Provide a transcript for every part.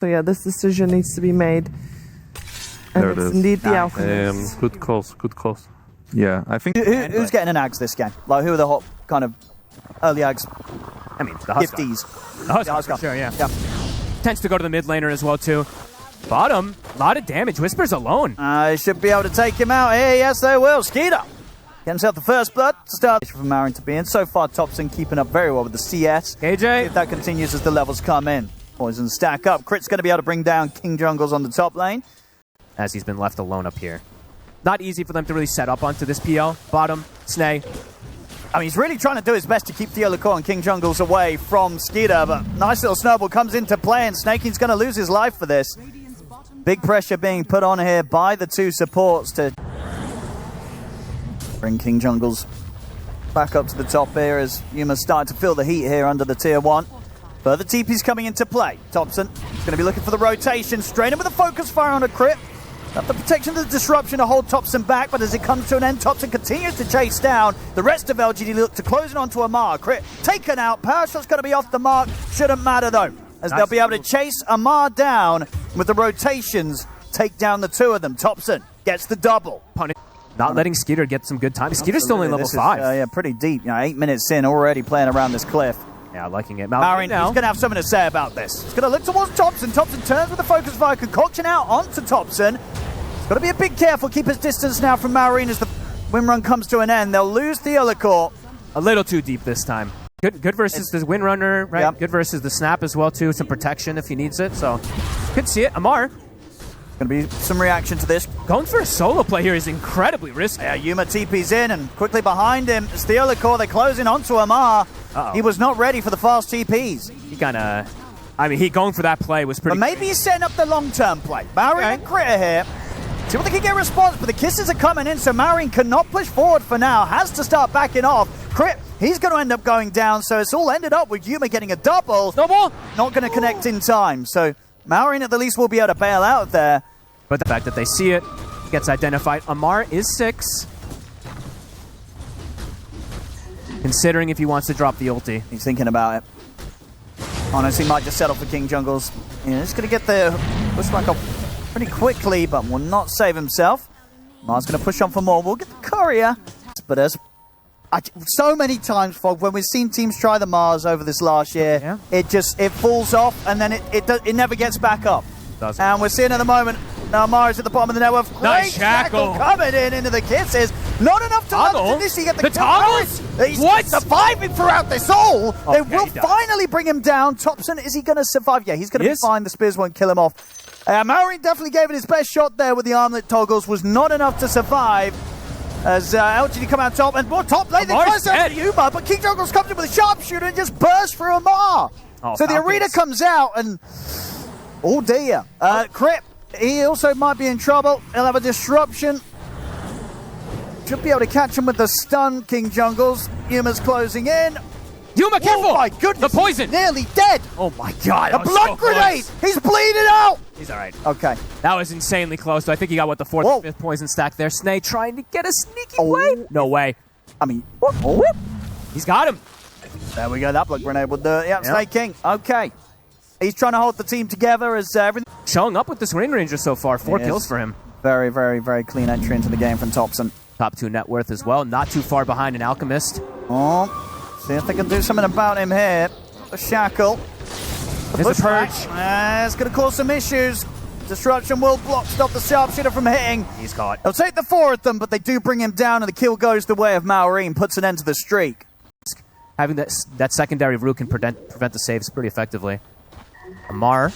So yeah, this decision needs to be made. And There it's it is. indeed the outcomes. Good calls, good calls. Yeah, I think... Who's getting an Ags this game? Like, who are the hot kind of early Ags? I mean, the Husk. Gifties. The Husk, Husk. for sure, yeah. Tends to go to the mid laner as well, too. Bottom, a lot of damage. Whisper's alone. Should be able to take him out here. Yes, they will. Skeeter get himself the first blood to start for Marin to be in. So far, TOPSON keeping up very well with the CS. KJ. If that continues as the levels come in. Poison stack up. Crit's going to be able to bring down King Jungles on the top lane. As he's been left alone up here. Not easy for them to really set up onto this PL. Bottom, Snay. I mean, he's really trying to do his best to keep TOPSON and King Jungles away from Skeeter, but nice little snowball comes into play, and Snaking's going to lose his life for this. Big pressure being put on here by the two supports to bring King Jungles back up to the top here as Yuma's starting to feel the heat here under the tier 1. Further TP's coming into play. TOPSON is going to be looking for the rotation, straight in with a focus fire on a crit. Got the protection of the disruption to hold TOPSON back, but as it comes to an end, TOPSON continues to chase down. The rest of LGD look to close it onto Amar. Crit taken out. Power shot's going to be off the mark. Shouldn't matter though, as they'll be able to chase Amar down with the rotations. Take down the two of them. TOPSON gets the double. Not letting Skeeter get some good time. Skeeter's still only level 5. Yeah, pretty deep. 8 minutes in, already playing around this cliff. Yeah, liking it. Marin, he's going to have something to say about this. He's going to look towards TOPSON. TOPSON turns with the focus fire. Concoction out onto TOPSON. Got to be a bit careful, keep his distance now from Marin as the win run comes to an end. They'll lose the Theolicor. A little too deep this time. Good versus the Windrunner, right? Yep. Good versus the Snap as well, too. Some protection if he needs it, so could see it. Amar. Going to be some reaction to this. Going for a solo play here is incredibly risky. Yeah, Yuma TP's in, and quickly behind him is Theolicor. They're closing onto Amar. He was not ready for the fast TPs. He kind of... I mean, he going for that play was pretty... But maybe he's setting up the long-term play. Marin and Critter here. See what they can get a response, but the kisses are coming in, so Marin cannot push forward for now. Has to start backing off. Crit, he's going to end up going down, so it's all ended up with Yuma getting a double. Double! Not going to connect in time, so Marin at the least will be able to bail out there. But the fact that they see it gets identified. Amar is 6. Considering if he wants to drop the ulti. He's thinking about it. Honestly, might just settle for King Jungles. Yeah, just going to get the push back off pretty quickly, but will not save himself. Mar's going to push on for more. We'll get the courier. But as so many times, Fog, when we've seen teams try the Mars over this last year, it falls off and then it never gets back up. And we're seeing at the moment, now Mars at the bottom of the network. Nice shackle coming in into the kisses. Not enough time to this. You get the toggles. He's surviving throughout this all. They will finally bring him down. TOPSON, is he going to survive? Yeah, he's going to be fine. The spears won't kill him off. Marin definitely gave it his best shot there with the armlet toggles. Was not enough to survive. As LGD come out top and more top lane. They try to Yuma, but King Jungles comes in with a sharpshooter and just bursts through Amar. So the arena comes out and oh dear. Crit, he also might be in trouble. He'll have a disruption. Should be able to catch him with the stun. King Jungles. Yuma's closing in. Yuma, careful! Oh my goodness! The poison! Nearly dead! Oh my god! A blood grenade! He's bleeding out! He's alright. Okay. That was insanely close. So I think he got, what, the 4th or 5th poison stack there. Snay trying to get a sneaky play. No way. I mean, he's got him. There we go. That blood grenade with the Snake King. Okay. He's trying to hold the team together as everything... Showing up with this Ring Ranger so far. 4 kills for him. Very, very, very clean entry into the game from TOPSON. Top 2 net worth as well. Not too far behind an Alchemist. Oh. See if they can do something about him here. The shackle. There's a purge. It's going to cause some issues. Disruption will stop the sharpshooter from hitting. He's caught. They'll take the 4 of them, but they do bring him down, and the kill goes the way of Maureen. Puts an end to the streak. Having that secondary root can prevent the saves pretty effectively. Amar.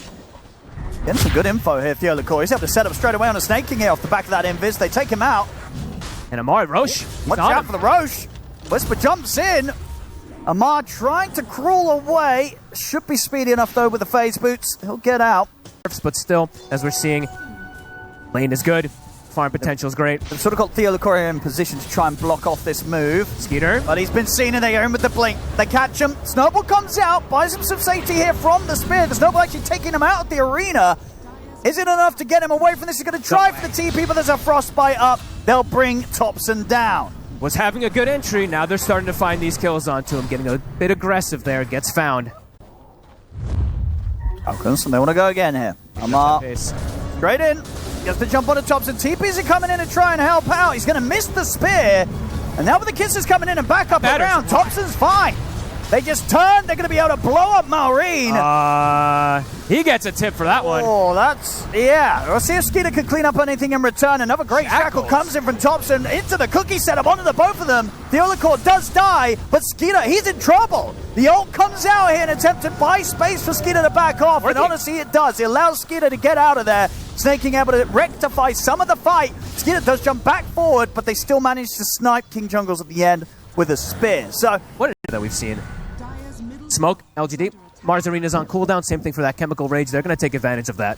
Getting some good info here, Theolicor. He's able to set up straight away on a Snake King here off the back of that invis. They take him out. And Amar, Roche. Watch out for the Roche. Whisper jumps in. Amar trying to crawl away. Should be speedy enough, though, with the phase boots. He'll get out. But still, as we're seeing, lane is good. Farm potential is great. They've sort of got Theolicor in position to try and block off this move. Skeeter. But he's been seen and they go in with the blink. They catch him. Snowball comes out, buys him some safety here from the spear. The Snowball actually taking him out of the arena. Is it enough to get him away from this? He's going to try for the TP, but there's a frostbite up. They'll bring TOPSON down. Was having a good entry. Now they're starting to find these kills onto him. Getting a bit aggressive there. Gets found. Falcons, and they want to go again here. Amar, straight in. Gets the jump on the tops, and TPs are coming in to try and help out. He's going to miss the spear. And now with the kisses coming in and back up around, TOPSON's fine. They just turn. They're going to be able to blow up Maureen. He gets a tip for that one. Oh, that's... Yeah. We'll see if Skeeter can clean up anything in return. Another great shackle comes in from TOPSON into the cookie setup onto the both of them. The Olacore does die, but Skeeter, he's in trouble. The ult comes out here and attempt to buy space for Skeeter to back off. And honestly, it does. It allows Skeeter to get out of there. Snaking able to rectify some of the fight. Skeeter does jump back forward, but they still manage to snipe King Jungles at the end with a spear. So, what is it that we've seen? Smoke, LGD. Mars Arena's on cooldown. Same thing for that Chemical Rage. They're going to take advantage of that.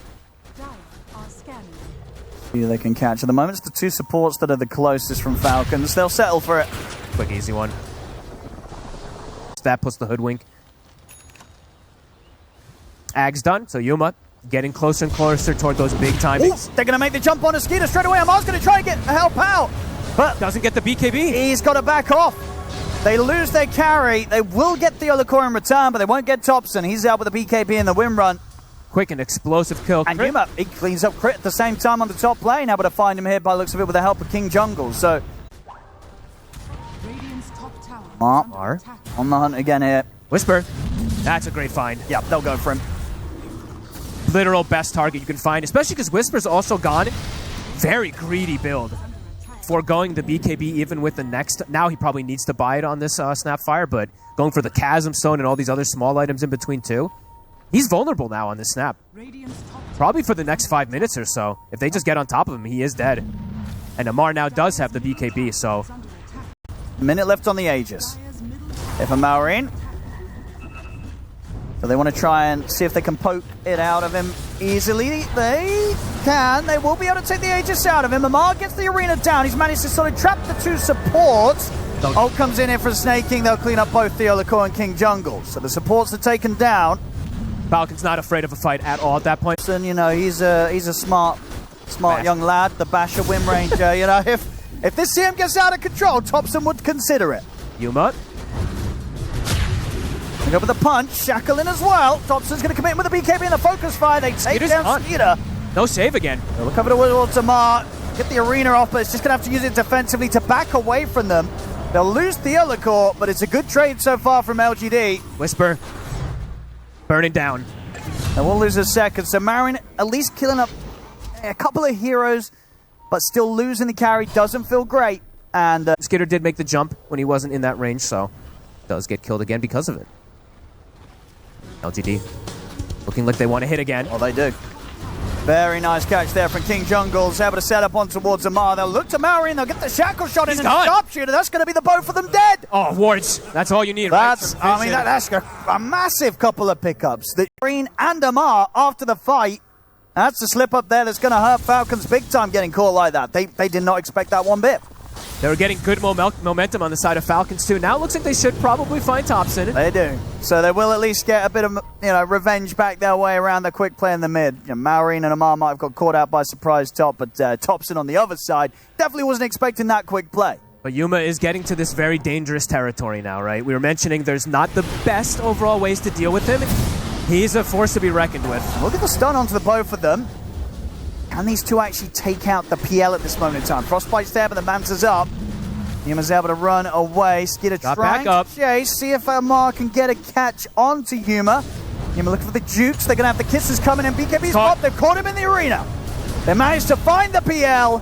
See they can catch. At the moment, it's the two supports that are the closest from Falcons. They'll settle for it. Quick, easy one. That puts the hoodwink. Ag's done, so Yuma getting closer and closer toward those big timings. They're going to make the jump on a Skeeter straight away. Amar's going to try and get help out, but doesn't get the BKB. He's got to back off. They lose their carry. They will get the Olacore in return, but they won't get TOPSON. He's out with the BKB in the win run. Quick and explosive kill. And Yuma, he cleans up Crit at the same time on the top lane. Able to find him here by the looks of it with the help of King Jungle. So, Mar on the hunt again here. Whisper. That's a great find. Yep, they'll go for him. Literal best target you can find, especially because Whisper's also gone. Very greedy build. Foregoing the BKB even with the next... Now he probably needs to buy it on this Snapfire, but going for the Chasm Stone and all these other small items in between too. He's vulnerable now on this Snap. Probably for the next 5 minutes or so. If they just get on top of him, he is dead. And Amar now does have the BKB, so... A minute left on the Aegis. If a Maureen. So they want to try and see if they can poke it out of him easily. They can. They will be able to take the Aegis out of him. Amar gets the arena down. He's managed to sort of trap the two supports. Ult comes in here for snaking. They'll clean up both the Olacore and King Jungle. So the supports are taken down. Falcon's not afraid of a fight at all at that point. And, you know, he's a smart young lad. The Basher Wind Ranger. You know, if this CM gets out of control, TOPSON would consider it. Yuma. Go with the punch, Shackle in as well. TOPSON's going to commit with the BKB and the focus fire. They take down Skeeter. No save again. They'll look over towards Amar, get the arena off, but it's just going to have to use it defensively to back away from them. They'll lose the Olacore, but it's a good trade so far from LGD. Whisper. Burning down. They will lose a second, so Marin at least killing up a couple of heroes, but still losing the carry doesn't feel great. And Skeeter did make the jump when he wasn't in that range, so does get killed again because of it. LGD looking like they want to hit again. Oh, they do. Very nice catch there from King Jungles. Able to set up on towards Amar. They'll look to Maureen. They'll get the shackle shot in and sharpshooter. That's going to be the both of them dead. Oh, wards. That's all you need, that's, right? I mean, that's a massive couple of pickups. The Maureen and Amar after the fight. That's a slip up there that's going to hurt Falcons big time getting caught like that. They did not expect that one bit. They were getting good momentum on the side of Falcons too. Now it looks like they should probably find TOPSON. They do. So they will at least get a bit of revenge back their way around the quick play in the mid. Maureen and Amar might have got caught out by surprise top, but TOPSON on the other side definitely wasn't expecting that quick play. But Yuma is getting to this very dangerous territory now, right? We were mentioning there's not the best overall ways to deal with him. He's a force to be reckoned with. Look at the stun onto the both of them. Can these two actually take out the PL at this moment in time? Frostbite's there, but the Manta's up. Yuma's able to run away. Skeeter trying to chase. See if Amar can get a catch onto Yuma. Yuma looking for the jukes. They're going to have the kisses coming in. BKB's pop. They've caught him in the arena. They managed to find the PL.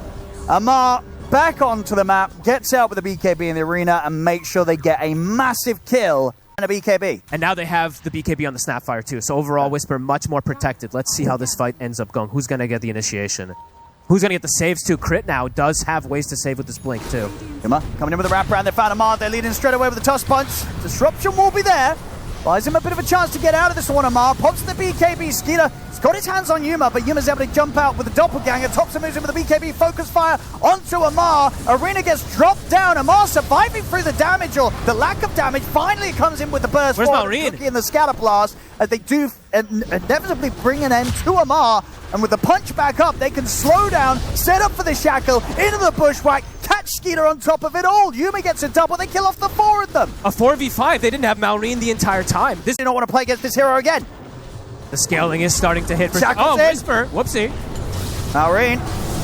Amar back onto the map. Gets out with the BKB in the arena and makes sure they get a massive kill. And a BKB. And now they have the BKB on the Snapfire too. So overall, Whisper much more protected. Let's see how this fight ends up going. Who's going to get the initiation? Who's going to get the saves too? Crit now does have ways to save with this blink too. Yuma coming in with a wraparound. They found Amar. They're leading straight away with the Tusk Punch. Disruption will be there. Buys him a bit of a chance to get out of this one. Amar pops the BKB. Skeeter has got his hands on Yuma, but Yuma's able to jump out with the doppelganger. TOPSON moves in with the BKB. Focus fire onto Amar. Arena gets dropped down. Amar surviving through the damage or the lack of damage. Finally comes in with the burst. Where's Maureen? In the scatter blast as they do inevitably bring an end to Amar. And with the punch back up, they can slow down, set up for the shackle, into the bushwhack, catch Skeeter on top of it all. Yuma gets a double, they kill off the four of them. A 4v5, they didn't have Maureen the entire time. They don't want to play against this hero again. The scaling is starting to hit. For Shackles in. Whisper. Whoopsie. Maureen,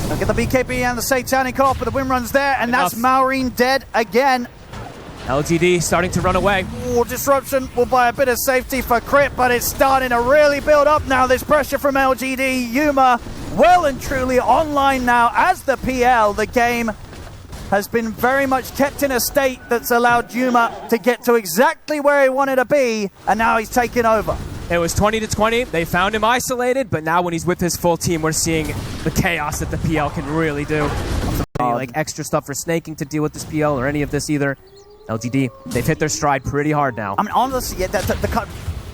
look at the BKB and the Satanic off, but the win run's there, and that's Maureen dead again. LGD starting to run away. Oh, Disruption will buy a bit of safety for Crit, but it's starting to really build up now. This pressure from LGD. Yuma well and truly online now as the PL. The game has been very much kept in a state that's allowed Yuma to get to exactly where he wanted to be, and now he's taking over. It was 20-20. They found him isolated, but now when he's with his full team, we're seeing the chaos that the PL can really do. Like extra stuff for snaking to deal with this PL or any of this either. LGD, they've hit their stride pretty hard now. I mean, honestly, yeah, the cut.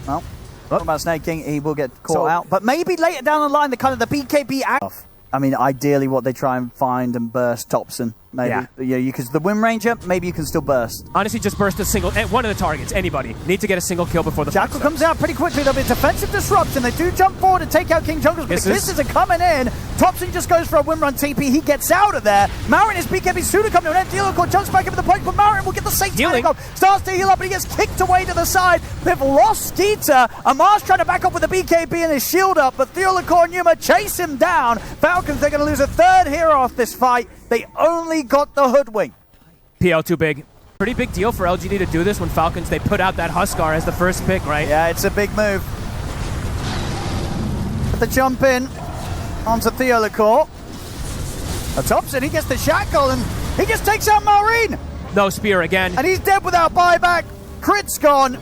Well, talking about snaking, he will get caught out. But maybe later down the line, the BKB act. I mean, ideally, what they try and find and burst TOPSON. Maybe, yeah, because the Wind Ranger, maybe you can still burst. Honestly, just burst a single, one of the targets, anybody. Need to get a single kill before the Jackal comes out pretty quickly. There'll be a defensive disruption. They do jump forward and take out King Jungles, but the kisses are coming in. TOPSON just goes for a Wind Run TP. He gets out of there. Marin is BKB soon to come to an end. Theolacor jumps back into the point, but Marin will get the Satanic off. Starts to heal up, but he gets kicked away to the side. They've lost Skeeter. Amar's trying to back up with the BKB and his shield up, but Theolacor and Yuma chase him down. Falcons, they're going to lose a third hero off this fight. They only got the hoodwink. PL too big. Pretty big deal for LGD to do this when Falcons, they put out that Huskar as the first pick, right? Yeah, it's a big move. But the jump in onto Theolacor. TOPSON, he gets the shackle and he just takes out Maureen. No spear again. And he's dead without buyback. Crit's gone.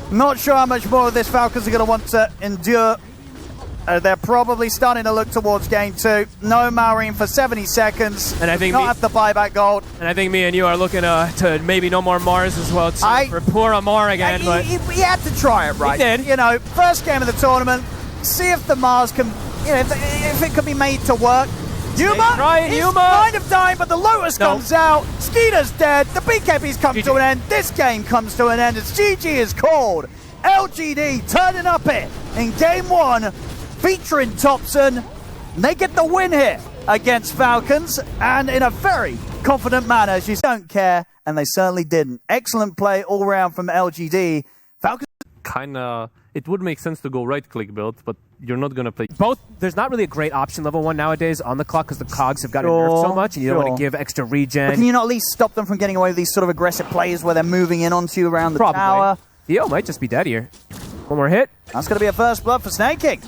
Not sure how much more of this Falcons are going to want to endure. They're probably starting to look towards game 2. No Maureen for 70 seconds. And I think not have the buyback gold. And I think me and you are looking to maybe no more Mars as well too, for poor Amar again. But he had to try it, right? He did. You know, first game of the tournament. See if the Mars can, you know, if it can be made to work. Yuma is kind of dying, but the Lotus comes out. Skeeter's dead. The BKB's come to an end. This game comes to an end. It's GG is called. LGD turning up it in game 1. Featuring TOPSON, they get the win here against Falcons, and in a very confident manner. She don't care, and they certainly didn't. Excellent play all round from LGD. Falcons Kinda, it would make sense to go right-click build, but you're not gonna play both. There's not really a great option level 1 nowadays on the clock because the cogs have gotten nerfed so much, and you don't want to give extra regen. But can you not at least stop them from getting away with these sort of aggressive plays where they're moving in onto you around the tower? Theo might just be dead here. One more hit. That's going to be a first blood for Snaking.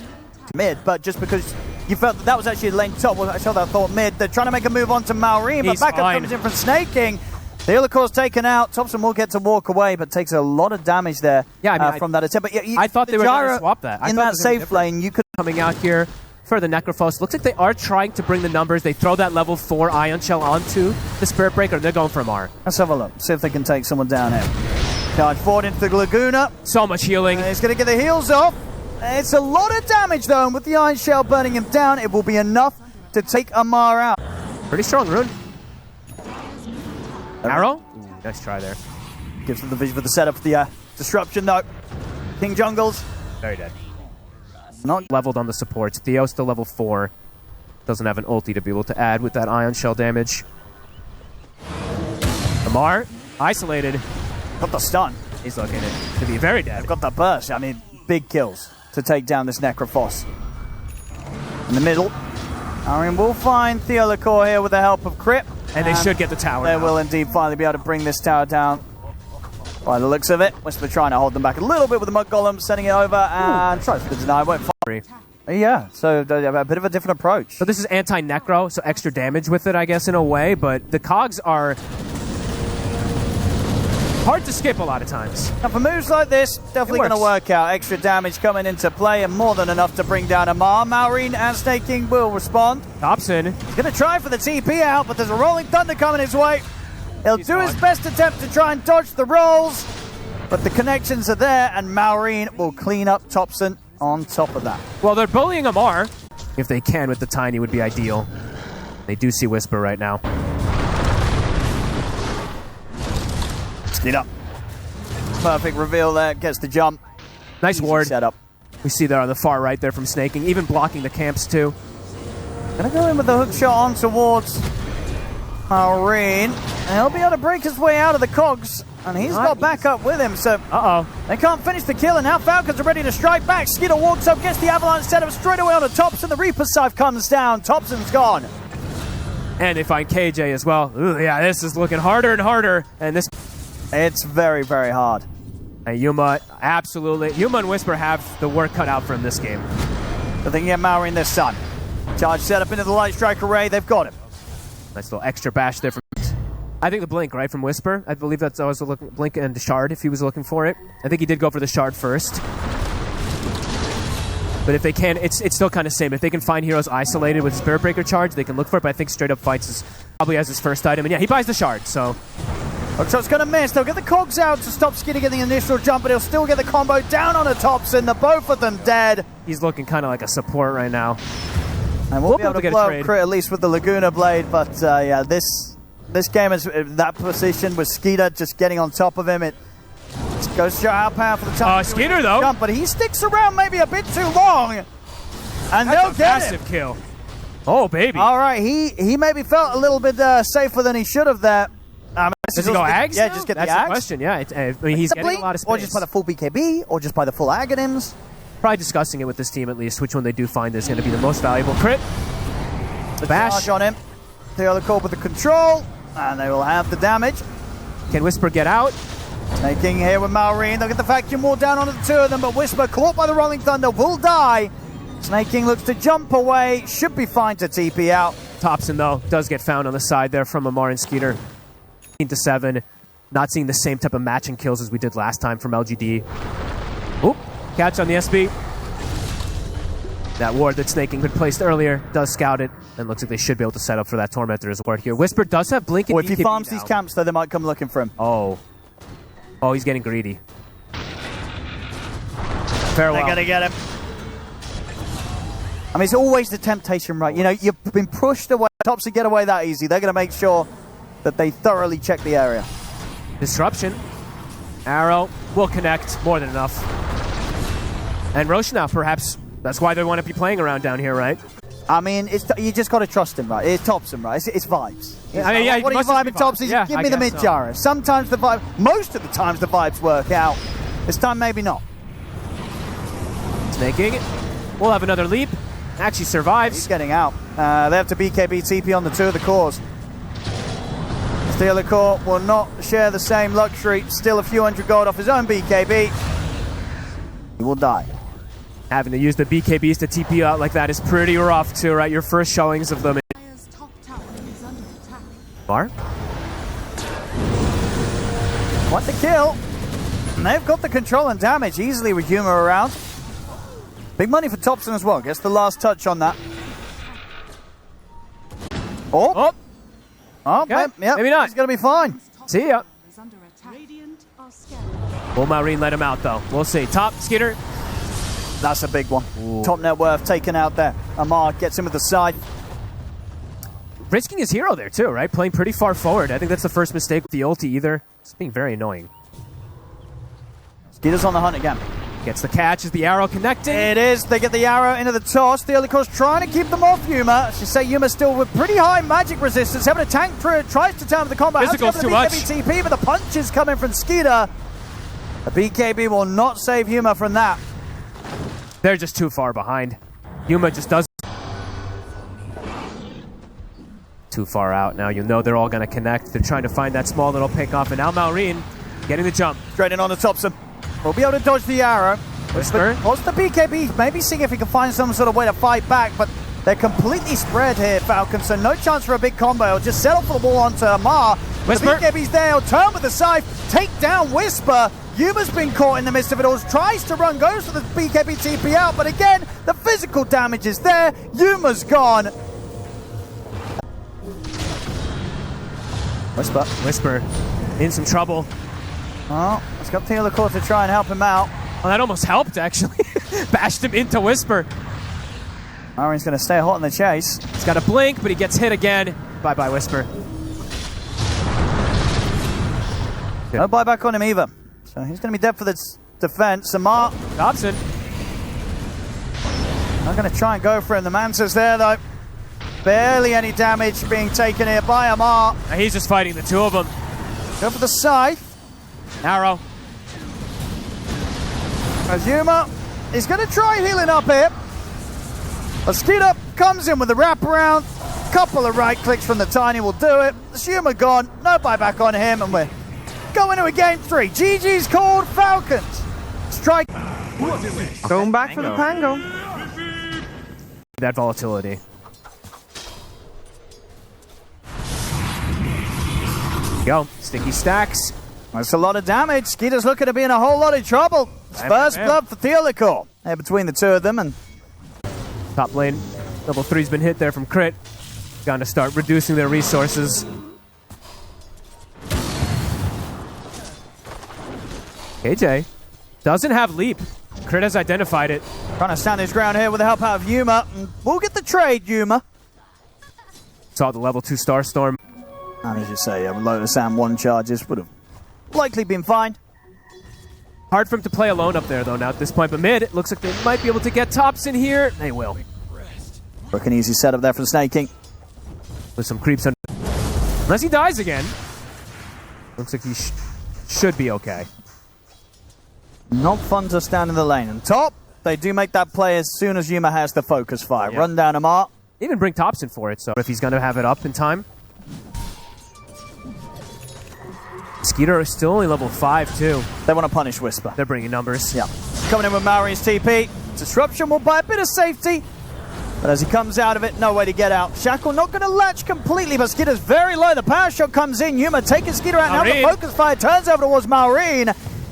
Mid, but just because you felt that was actually lane top, well, I thought mid. They're trying to make a move on to Maureen, but backup comes in from Snaking. Theolacor's taken out. TOPSON will get to walk away, but takes a lot of damage there from that attempt. But I thought they were going to swap that. In that safe lane, you could... Coming out here for the Necrophos. Looks like they are trying to bring the numbers. They throw that level 4 Ion Shell onto the Spirit Breaker, and they're going for Mar. Let's have a look. See if they can take someone down here. Charge forward into the Laguna. So much healing. He's going to get the heals off. It's a lot of damage, though, and with the Iron Shell burning him down, it will be enough to take Amar out. Pretty strong rune. Arrow? Ooh, nice try there. Gives them the vision for the setup for the disruption, though. King Jungles. Very dead. Not leveled on the supports. Theo still level 4. Doesn't have an ulti to be able to add with that Ion Shell damage. Amar, isolated. Got the stun. He's looking to be very dead. Got the burst. I mean, big kills to take down this Necrophos. In the middle, Arian will find Theolacor here with the help of Crit. And they should get the tower. They will indeed finally be able to bring this tower down. By the looks of it, Whisper trying to hold them back a little bit with the Mud Golem, sending it over and tries to deny. Won't fire. Yeah, so a bit of a different approach. So this is anti-Necro, so extra damage with it, I guess, in a way. But the cogs are hard to skip a lot of times. Now for moves like this, definitely going to work out. Extra damage coming into play and more than enough to bring down Amar. Maureen and Snaking will respond. TOPSON. He's going to try for the TP out, but there's a Rolling Thunder coming his way. He'll do his best attempt to try and dodge the rolls, but the connections are there, and Maureen will clean up TOPSON on top of that. Well, they're bullying Amar. If they can with the Tiny would be ideal. They do see Whisper right now. Speed up. Perfect reveal there. Gets the jump. Nice ward. Setup. We see there on the far right there from Snaking, even blocking the camps too. Gonna go in with the hook shot on towards Maureen. And he'll be able to break his way out of the cogs And he's got backup with him, so they can't finish the kill, and now Falcons are ready to strike back. Skeeter walks up, gets the avalanche set up straight away on the TOPSON. The Reaper Scythe comes down. TOPSON's gone. And they find KJ as well. Ooh, yeah, this is looking harder and harder. And this... It's very, very hard. And Yuma, absolutely. Yuma and Whisper have the work cut out for him this game. But they can get Maori in this time. Charge set up into the Light Strike array. They've got him. Nice little extra bash there from... I think the blink, right, from Whisper. I believe that's always a blink and the shard if he was looking for it. I think he did go for the shard first. But if they can, it's still kind of same. If they can find heroes isolated with Spirit Breaker charge, they can look for it. But I think straight up fights is probably as his first item. And yeah, he buys the shard, so... So it's going to miss. They'll get the cogs out to stop Skeeter getting the initial jump, but he'll still get the combo down on the TOPSON. The both of them dead. He's looking kind of like a support right now. And we'll be able to blow up crit at least with the Laguna Blade. But yeah, this game is that position with Skeeter just getting on top of him. It goes to show how powerful the time. Skeeter though, jump, but he sticks around maybe a bit too long, and they'll get massive him. Kill. Oh baby! All right, he maybe felt a little bit safer than he should have there. Does he go Ags? Yeah, just get That's the Ags. The question. Yeah, I mean he's getting a lot of space. Or just by the full BKB, or just by the full Aghanims. Probably discussing it with this team at least. Which one they do find is going to be the most valuable. Crit. The bash on him. The other core with the control. And they will have the damage. Can Whisper get out? Snaking here with Maori. They'll get the vacuum wall down onto the two of them, but Whisper, caught by the Rolling Thunder, will die. Snaking looks to jump away. Should be fine to TP out. TOPSON, though, does get found on the side there from Amar and Skeeter. 8-7. Not seeing the same type of matching kills as we did last time from LGD. Oop. Catch on the SB. That ward that Snaking had placed earlier does scout it, and looks like they should be able to set up for that Tormentor as well here. Whisper does have Blink and if he farms these camps, though, they might come looking for him. Oh, he's getting greedy. Farewell. They're going to get him. I mean, it's always the temptation, right? You know, you've been pushed away. TOPSON get away that easy. They're going to make sure that they thoroughly check the area. Disruption. Arrow will connect. More than enough. And Roche now, perhaps... That's why they want to be playing around down here, right? I mean, you just got to trust him, right? It's TOPSON, right? It's vibes. I mean, yeah, what are you vibing, TOPSON? Yeah, give me the mid-Jara. So. Sometimes the vibe, most of the times the vibes work out. This time, maybe not. Snaking. We'll have another leap. Actually survives. He's getting out. They have to BKB TP on the two of the cores. The other core will not share the same luxury. Still a few hundred gold off his own BKB. He will die. Having to use the BKBs to TP out like that is pretty rough too, right? Your first showings of them. Bar? Want the kill. And they've got the control and damage easily with Yuma around. Big money for TOPSON as well. Gets the last touch on that. Oh, yeah, maybe not. He's going to be fine. See ya. Will Maureen let him out though? We'll see. Top, Skeeter. That's a big one. Ooh. Top net worth taken out there. Amar gets him with the side. Risking his hero there too, right? Playing pretty far forward. I think that's the first mistake with the ulti either. It's being very annoying. Skeeter's on the hunt again. Gets the catch. Is the arrow connecting? It is. They get the arrow into the toss. The other course trying to keep them off Yuma. She say Yuma still with pretty high magic resistance. Having a tank through it. Tries to turn with the combat. Physical's too much. TP, but the punch is coming from Skeeter. The BKB will not save Yuma from that. They're just too far behind. Yuma just doesn't. Too far out now. You know they're all going to connect. They're trying to find that small little pick off. And now Maureen getting the jump. Straight in on the TOPSON. We'll be able to dodge the arrow. Whisper. What's the BKB? Maybe seeing if he can find some sort of way to fight back, but they're completely spread here, Falcons, so no chance for a big combo. He'll just settle for the wall onto Amar. Whisper. The BKB's there. He'll turn with the scythe. Take down Whisper. Yuma's been caught in the midst of it all. Tries to run, goes for the BKB TP out, but again, the physical damage is there. Yuma's gone. Whisper in some trouble. Oh, let's go to the other court to try and help him out. Well, that almost helped, actually. Bashed him into Whisper. Maureen's going to stay hot in the chase. He's got a blink, but he gets hit again. Bye-bye, Whisper. No buyback on him either. So he's going to be dead for the defense. Amar. TOPSON. I'm going to try and go for him. The Manta's there, though. Barely any damage being taken here by Amar. Now he's just fighting the two of them. Go for the scythe. Arrow. Azuma, he's going to try healing up here. Mosquito comes in with a wraparound. Couple of right clicks from the Tiny will do it. Azuma gone. No buyback on him, and we're going to a game 3. GG's called. Falcons. Strike. Going back for the Pango. That volatility. Go. Sticky stacks. That's a lot of damage. Skeeter's looking to be in a whole lot of trouble. First blood for Theolicore. There between the two of them, and Top lane. Level 3's been hit there from Crit. Gonna start reducing their resources. KJ doesn't have leap. Crit has identified it. trying to stand his ground here with the help out of Yuma. And we'll get the trade, Yuma. Saw the level 2 Star Storm. And as you say, Lotus and 1 charges would have likely been fine. Hard for him to play alone up there, though, now at this point. But mid, it looks like they might be able to get TOPSON here. They will. Look, an easy setup there from Snake King. With some creeps under. Unless he dies again. Looks like he should be okay. Not fun to stand in the lane. And top, they do make that play as soon as Yuma has the focus fire. Yeah. Run down Amar. Even bring TOPSON for it, so if he's going to have it up in time. Skeeter is still only level 5, too. They want to punish Whisper. They're bringing numbers. Yeah. Coming in with Maori's TP. Disruption will buy a bit of safety. But as he comes out of it, no way to get out. Shackle not going to latch completely, but Skeeter's very low. The power shot comes in. Yuma taking Skeeter out. Now the focus fire turns over towards Maureen.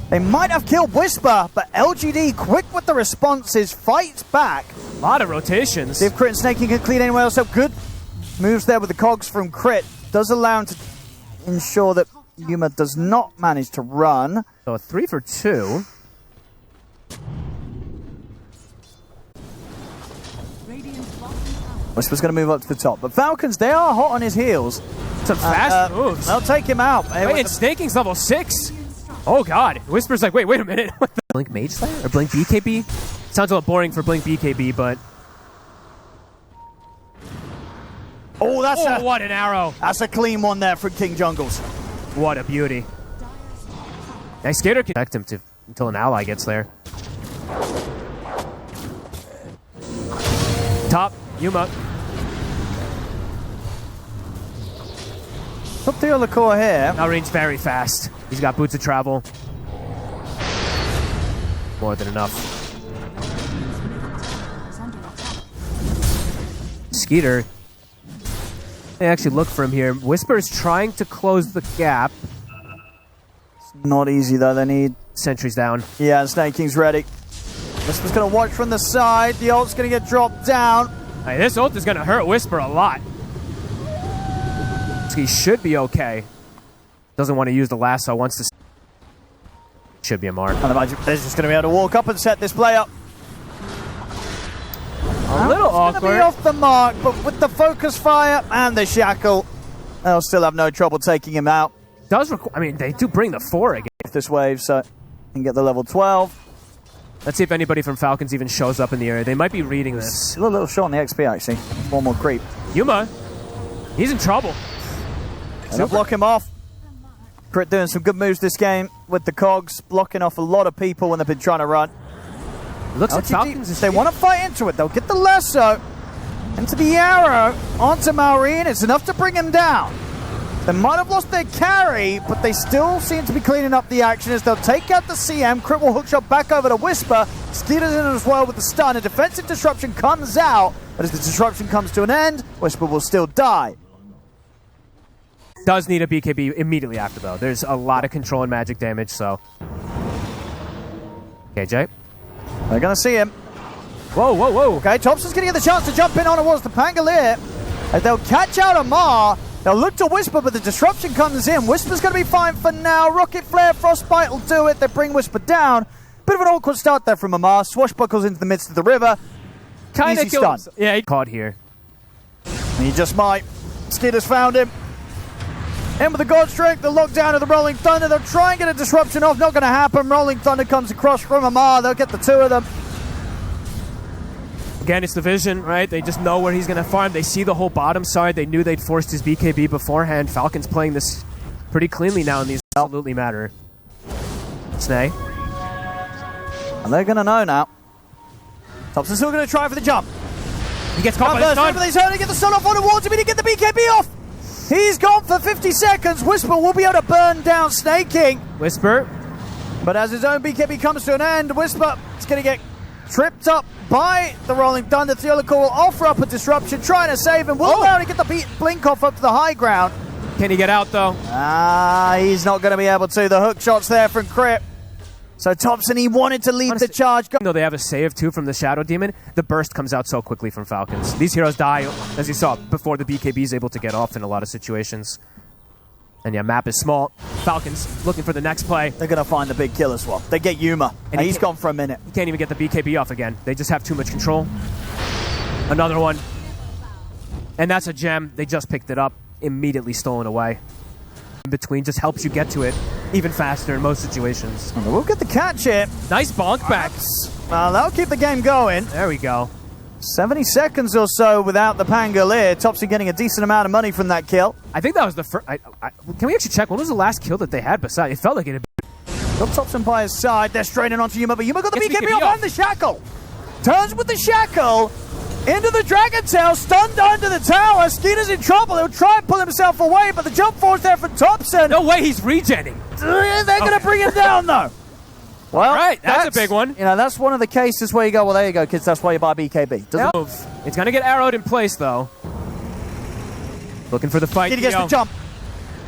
They might have killed Whisper, but LGD, quick with the responses, fights back. A lot of rotations. See if Crit and Snake can clean anyone else up. Good moves there with the cogs from Crit. Does allow him to ensure that Yuma does not manage to run. So a 3 for 2. Whisper's going to move up to the top. But Falcons, they are hot on his heels. Some fast moves. They'll take him out. Wait, and Snake King's level 6. Oh, God. Whisper's like, wait a minute. What the? Blink Mage Slayer? Or Blink BKB? Sounds a little boring for Blink BKB, but... Oh, what an arrow. That's a clean one there for King Jungles. What a beauty. Nice Skater can protect him until an ally gets there. Top, Yuma. Top deal the core here. Now range very fast. He's got boots of travel. More than enough. Skeeter. They actually look for him here. Whisper is trying to close the gap. It's not easy though. They need Sentries down. Yeah, Snake King's ready. Whisper's going to watch from the side. The ult's going to get dropped down. Hey, this ult is going to hurt Whisper a lot. He should be okay. Doesn't want to use the lasso. Wants to. Should be a mark. And the Magic is just going to be able to walk up and set this play up. A little awkward. Going to be off the mark, but with the focus fire and the shackle, they'll still have no trouble taking him out. I mean, they do bring the 4 again. This wave, so can get the level 12. Let's see if anybody from Falcons even shows up in the area. They might be reading this. A little short on the XP, actually. One more creep. Yuma, he's in trouble. They'll block him off. Crit doing some good moves this game with the cogs, blocking off a lot of people when they've been trying to run. Looks like Falcons. If they want to fight into it, they'll get the lasso into the arrow onto Maureen. It's enough to bring him down. They might have lost their carry, but they still seem to be cleaning up the action as they'll take out the CM. Crit will hookshot back over to Whisper. Skeeter's in as well with the stun. A defensive disruption comes out, but as the disruption comes to an end, Whisper will still die. Does need a BKB immediately after, though. There's a lot of control and magic damage, so... KJ. They're going to see him. Whoa, whoa, whoa. Okay, TOPSON's going to get the chance to jump in on towards the Pangolier. As they'll catch out Amar. They'll look to Whisper, but the disruption comes in. Whisper's going to be fine for now. Rocket Flare, Frostbite will do it. They bring Whisper down. Bit of an awkward start there from Amar. Swashbuckles into the midst of the river. Kind of easy stun. Yeah, he caught here. And he just might. Skeeter's found him. In with the God Strength, the lockdown of the Rolling Thunder. They'll try and get a disruption off. Not going to happen. Rolling Thunder comes across from Amar. They'll get the 2 of them. Again, it's the vision, right? They just know where he's going to farm. They see the whole bottom side. They knew they'd forced his BKB beforehand. Falcons playing this pretty cleanly now, and these absolutely matter. Snay. And they're going to know now. TOPSON's still going to try for the jump. He gets caught by the stun. He's trying to get the stun off on the wall to get the BKB off. He's gone for 50 seconds. Whisper will be able to burn down Snake King. Whisper. But as his own BKB comes to an end, Whisper is going to get tripped up by the Rolling Thunder. Theolical will offer up a disruption, trying to save him. Will allow him to get the blink off up to the high ground. Can he get out, though? He's not going to be able to. The hook shot's there from Crip. So TOPSON, he wanted to lead the charge. Though they have a save, too, from the Shadow Demon, the burst comes out so quickly from Falcons. These heroes die, as you saw, before the BKB is able to get off in a lot of situations. And yeah, map is small. Falcons looking for the next play. They're going to find the big killer swap. They get Yuma, and he's gone for a minute. He can't even get the BKB off again. They just have too much control. Another one. And that's a gem. They just picked it up. Immediately stolen away. In between just helps you get to it even faster in most situations. We'll get the catch here. Nice bonk back. That'll keep the game going. There we go. 70 seconds or so without the Pangolier. TOPSON getting a decent amount of money from that kill. I think that was the first... Can we actually check? When was the last kill that they had beside? It felt like it had been... Got TOPSON by his side. They're straining onto Yuma, but Yuma got the BKB off and the shackle. Turns with the shackle. Into the Dragon Tail, stunned under the tower. Skeeter's in trouble. He'll try and pull himself away, but the jump force there from TOPSON. No way he's regenning. They're going to bring him down, though. Well, right, that's a big one. You know, that's one of the cases where you go, well, there you go, kids. That's why you buy BKB. Doesn't move. It's going to get arrowed in place, though. Looking for the fight. He gets the jump.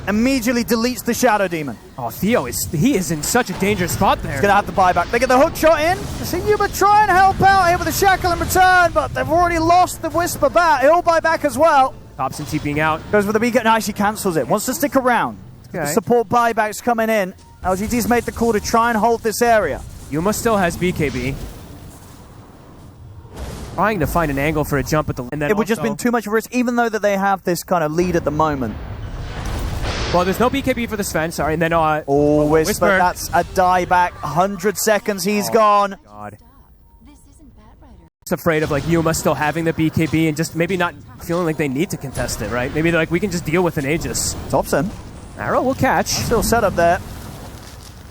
Immediately deletes the Shadow Demon. Oh, Theo is in such a dangerous spot there. He's going to have to buy back. They get the hook shot in. See Yuma try and help out here with the shackle in return, but they've already lost the Whisper back. He'll buy back as well. TOPSON TPing out. Goes for the BKB. No, she cancels it. Wants to stick around. Okay. The support buybacks coming in. LGD's made the call to try and hold this area. Yuma still has BKB. Trying to find an angle for a jump at the... And then it would just been too much risk, even though that they have this kind of lead at the moment. Well, there's no BKB for the Sven, sorry, and then... Whisper, that's a die back. 100 seconds, he's gone. God. Just afraid of, like, Yuma still having the BKB and just maybe not feeling like they need to contest it, right? Maybe they're like, we can just deal with an Aegis. TOPSON. Arrow will catch. Still set up there.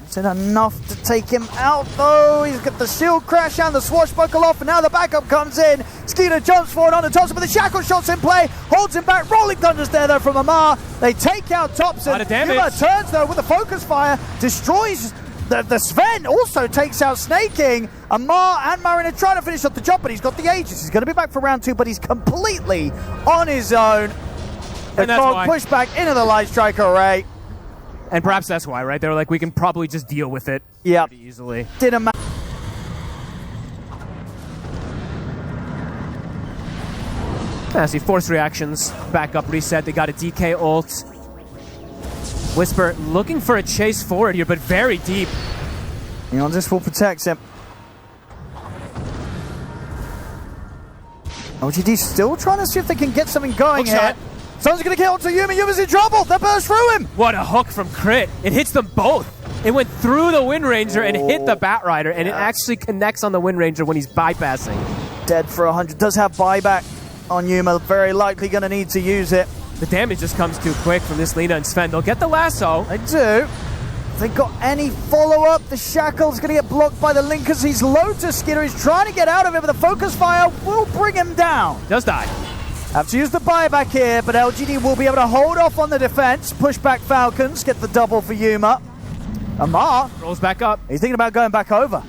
It's enough to take him out, though. He's got the shield crash and the swashbuckle off, and now the backup comes in. Skeeter jumps forward on the TOPSON, but the shackle shot's in play. Holds him back. Rolling Thunder's there, though, from Amar. They take out TOPSON. A lot of damage. Yuma turns, though, with the focus fire. Destroys the Sven. Also takes out Snake King. Amar and Marin are trying to finish up the job, but he's got the Aegis. He's going to be back for round 2, but he's completely on his own. The Kong pushed back into the Light Strike array. And perhaps that's why, right? They were like, we can probably just deal with it pretty easily. Didn't matter. I see force reactions, backup reset. They got a DK ult. Whisper looking for a chase forward here, but very deep. You know, this will protect him. LGD still trying to see if they can get something going here. Someone's going to kill onto Yuma. Yuma's in trouble. They burst through him. What a hook from Crit. It hits them both. It went through the Wind Ranger and hit the Bat Rider, and it actually connects on the Wind Ranger when he's bypassing. Dead for 100. Does have buyback on Yuma. Very likely going to need to use it. The damage just comes too quick from this Lina and Sven. They'll get the lasso. They do. If they got any follow-up, the Shackle's going to get blocked by the Linkers. He's low to Skinner. He's trying to get out of it, but the focus fire will bring him down. Does die. Have to use the buyback here, but LGD will be able to hold off on the defense. Push back Falcons, get the double for Yuma. Amar rolls back up. He's thinking about going back over.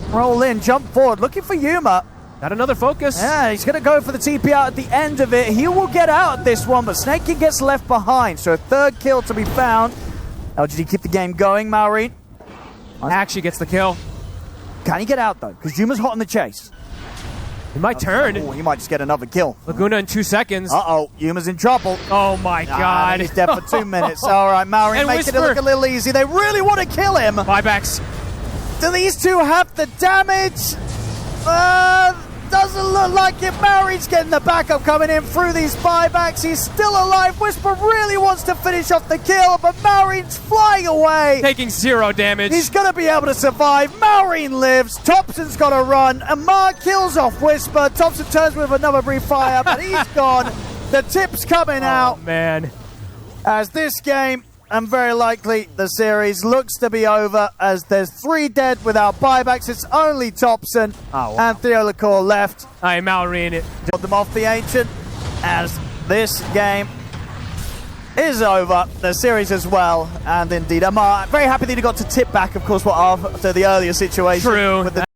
Roll in, jump forward, looking for Yuma. Got another focus. Yeah, he's going to go for the TP out at the end of it. He will get out of this one, but Snake King gets left behind. So a third kill to be found. LGD keep the game going, Maureen. Actually gets the kill. Can he get out, though? Because Yuma's hot in the chase. It might turn. Oh, he might just get another kill. Laguna in 2 seconds. Uh-oh, Yuma's in trouble. Oh, my God. He's dead for 2 minutes. All right, Maureen making it look a little easy. They really want to kill him. Buybacks. Do these two have the damage? Doesn't look like it. Maureen's getting the backup coming in through these buybacks. He's still alive. Whisper really wants to finish off the kill, but Maureen's flying away. Taking 0 damage. He's going to be able to survive. Maureen lives. TOPSON's got to run. Amar kills off Whisper. TOPSON turns with another brief fire, but he's gone. The tip's coming out. Man. As this game and very likely the series looks to be over as there's 3 dead without buybacks. It's only TOPSON and Theolacore left. I'm Malrine it. Put them off the Ancient as this game is over. The series as well. And indeed, I'm very happy that he got to tip back, of course, after the earlier situation. True. With the